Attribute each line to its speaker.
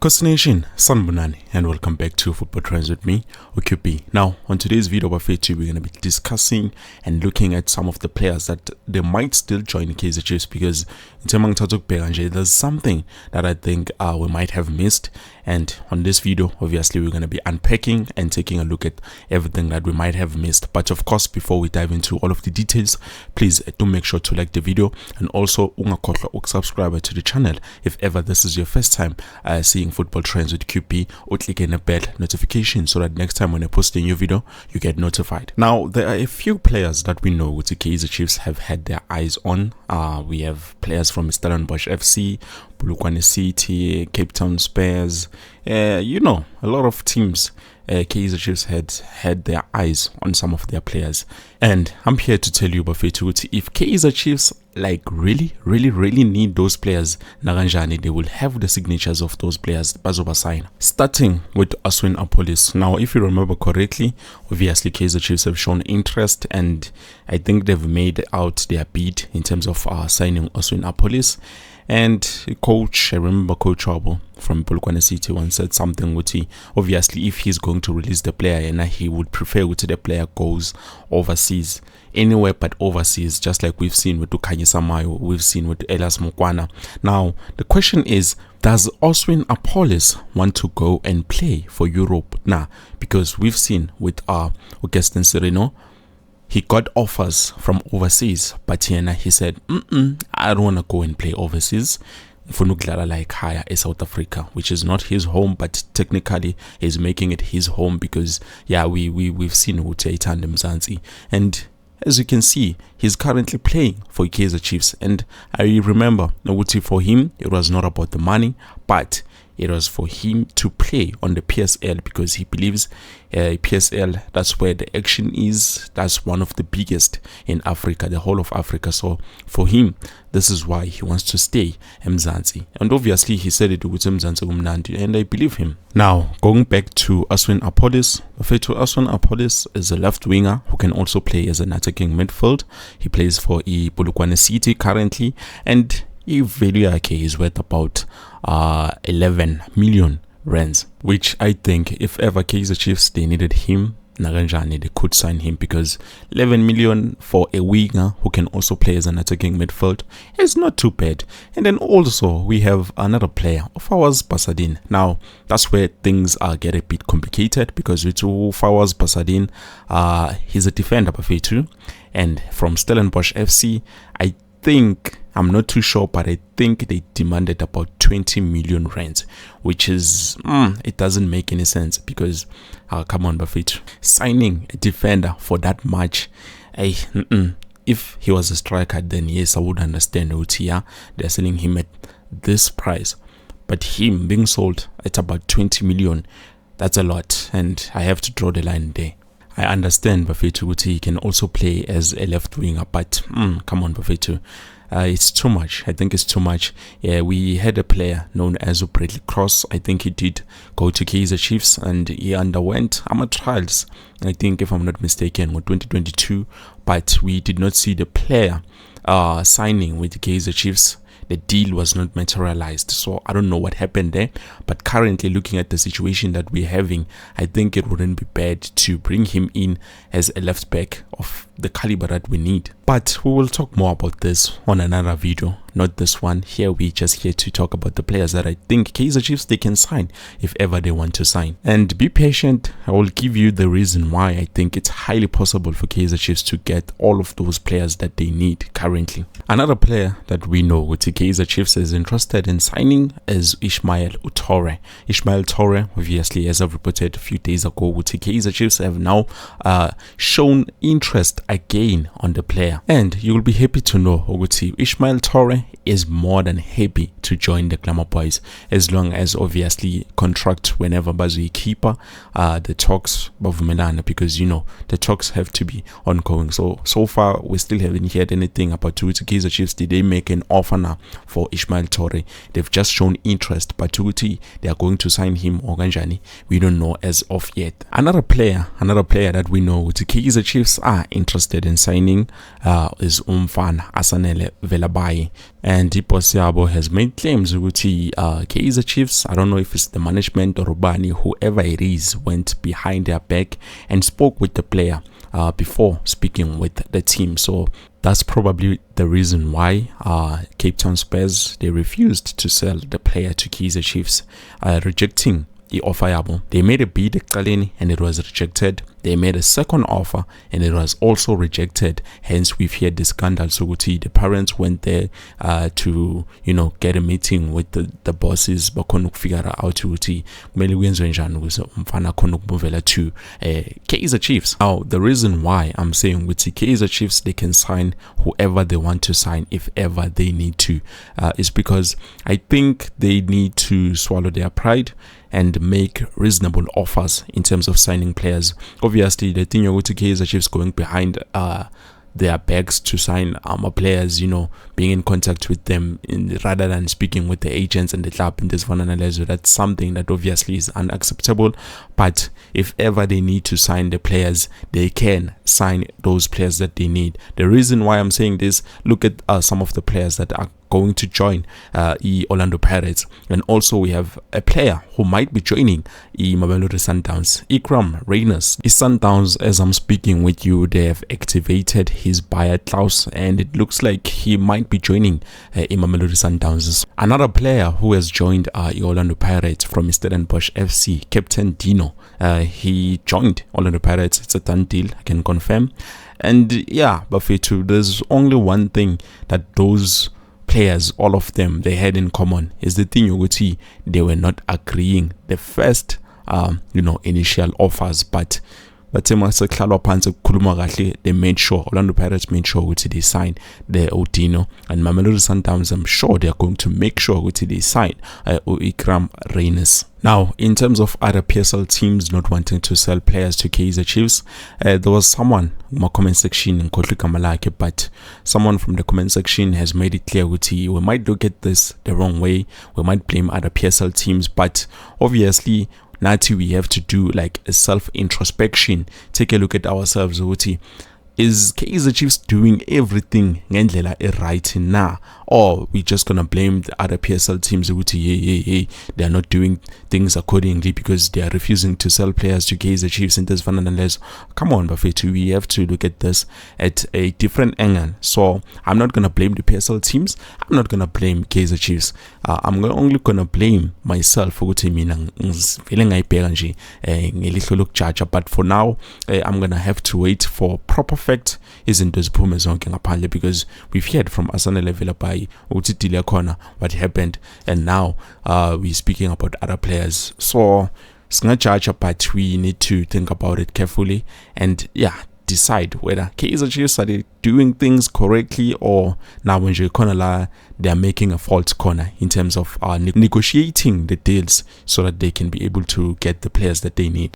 Speaker 1: Nation, Sanbonani, and welcome back to Football Trends with me, OQP. Now, on today's video, we're going to be discussing and looking at some of the players that they might still join Kaizer Chiefs, because there's something that I think we might have missed. And on this video, obviously, we're going to be unpacking and taking a look at everything that we might have missed. But of course, before we dive into all of the details, please do make sure to like the video, and also subscribe to the channel if ever this is your first time seeing Football Trends with QP, or click on the bell notification so that next time when I post a new video, you get notified. Now, there are a few players that we know with the Kaizer Chiefs have had their eyes on. We have players from Stellenbosch FC, Polokwane City, Cape Town Spurs, a lot of teams. Kaizer Chiefs had their eyes on some of their players, and I'm here to tell you, Bafetu, if Kaizer Chiefs really need those players, Naranjani, they will have the signatures of those players bazoba sign. Starting with Asenathi Apollis. Now, if you remember correctly, obviously Kaizer Chiefs have shown interest, and I think they've made out their bid in terms of signing Asenathi Apollis. And I remember Coach Wabo from Polokwane City once said something with obviously if he's going to release the player, and he would prefer the player goes overseas, anywhere but overseas, just like we've seen with Kaizer Samayo, we've seen with Elias Mokwana. Now, the question is, does Oswin Apollis want to go and play for Europe now? Because we've seen with Augustin Sereno, he got offers from overseas, but he said, I don't want to go and play overseas. For Nuglara like higher in South Africa, which is not his home, but technically he's making it his home, because we've seen Utaitan Mzansi, and as you can see, he's currently playing for Kaizer Chiefs. And I remember for him, it was not about the money, but it was for him to play on the PSL, because he believes PSL, that's where the action is. That's one of the biggest in Africa, the whole of Africa. So for him, this is why he wants to stay Mzansi. And obviously he said it with Mzansi Umnandi, and I believe him. Now, going back to Oswin Apollis. Oswin Apollis is a left winger who can also play as an attacking midfield. He plays for Polokwane City currently, and value is worth about 11 million rands, which I think if ever Kaizer Chiefs they needed him, Naranjani, they could sign him, because 11 million for a winger who can also play as an attacking midfield is not too bad. And then also we have another player of ours, Basdien. Now that's where things get a bit complicated, because with ours Basdien, he's a defender, Bafetu, and from Stellenbosch FC. I'm not too sure, but I think they demanded about 20 million rands, which is, it doesn't make any sense, because, come on, Buffett, signing a defender for that much, if he was a striker, then yes, I would understand, they're selling him at this price, but him being sold at about 20 million, that's a lot, and I have to draw the line there. I understand Bafetu, he can also play as a left winger, but come on, Bafetu. It's too much. I think it's too much. Yeah, we had a player known as Bradley Cross. I think he did go to Kaizer Chiefs, and he underwent trials, I think, if I'm not mistaken, in 2022. But we did not see the player signing with the Kaizer Chiefs. The deal was not materialized, so I don't know what happened there. But currently, looking at the situation that we're having, I think it wouldn't be bad to bring him in as a left back of the caliber that we need. But we will talk more about this on another video, not this one. Here we just here to talk about the players that I think Kaizer Chiefs they can sign if ever they want to sign. And be patient, I will give you the reason why I think it's highly possible for Kaizer Chiefs to get all of those players that they need currently. Another player that we know with the Kaizer Chiefs is interested in signing is Ishmael Toure. Ishmael Toure, obviously, as I've reported a few days ago, with the Kaizer Chiefs have now shown interest again on the player. And you will be happy to know, Oguti, Ishmael Toure is more than happy to join the Glamour Boys, as long as obviously contract whenever Bazui keeper the talks bavumelana, because the talks have to be ongoing. So far we still haven't heard anything about Kaizer Chiefs. Did they make an offer now for Ishmael Toure? They've just shown interest, but they are going to sign him or Ganjani, we don't know as of yet. Another player that we know with the Kaizer Chiefs are interested in signing is umfana Asenathi Apollis, and iboss yabo has made claims ukuthi Kaizer Chiefs, I don't know if it's the management or Bani, whoever it is, went behind their back and spoke with the player before speaking with the team. So that's probably the reason why Cape Town Spurs, they refused to sell the player to Kaizer Chiefs, rejecting the offer yabo. They made a bid ekuqaleni and it was rejected. They made a second offer and it was also rejected. Hence we've heard the scandal. So the parents went there to get a meeting with the bosses, bakhona ukufigure out ukuthi kumele kwenziwe njani ukuze umfana khona ukubuvela to Kaizer Chiefs. Now the reason why I'm saying with the Kaizer Chiefs, they can sign whoever they want to sign if ever they need to, is because I think they need to swallow their pride and make reasonable offers in terms of signing players. Obviously, the thing you're going to Kaizer Chiefs going behind their backs to sign players, being in contact with them rather than speaking with the agents and the club in this one analysis. That's something that obviously is unacceptable. But if ever they need to sign the players, they can sign those players that they need. The reason why I'm saying this, look at some of the players that are going to join Orlando Pirates, and also we have a player who might be joining Mamelodi Sundowns, Ikram Reyners. Sundowns, as I'm speaking with you, they have activated his buyout clause and it looks like he might be joining Mamelodi Sundowns. Another player who has joined Orlando Pirates from Stellenbosch FC, Captain Dino, he joined Orlando Pirates. It's a done deal, I can confirm. And yeah, Bafetu, there's only one thing that those players, all of them, they had in common, is the thing you would see, they were not agreeing the first initial offers, but they made sure, Orlando Pirates made sure they sign the Odino, and Mamelodi Sundowns, I'm sure they are going to make sure they sign Ikram Reyners. Now, in terms of other PSL teams not wanting to sell players to Kaizer Chiefs, there was someone in my comment section, but someone from the comment section has made it clear we might look at this the wrong way. We might blame other PSL teams, but obviously, Nati, we have to do like a self-introspection. Take a look at ourselves. Is Kaizer Chiefs doing everything right now, or we just gonna blame the other PSL teams? They are not doing things accordingly because they are refusing to sell players to Kaizer Chiefs in this fun. Unless, come on, Buffett, we have to look at this at a different angle. So I'm not gonna blame the PSL teams. I'm not gonna blame Kaizer Chiefs. I'm only gonna blame myself for feeling but for now, I'm gonna have to wait for proper fact isn't those because we've heard from Asenathi Apollis what happened, and now we're speaking about other players. So it's not judge, but we need to think about it carefully and decide whether Kaizer Chiefs are doing things correctly, or now when they are making a false corner in terms of negotiating the deals so that they can be able to get the players that they need.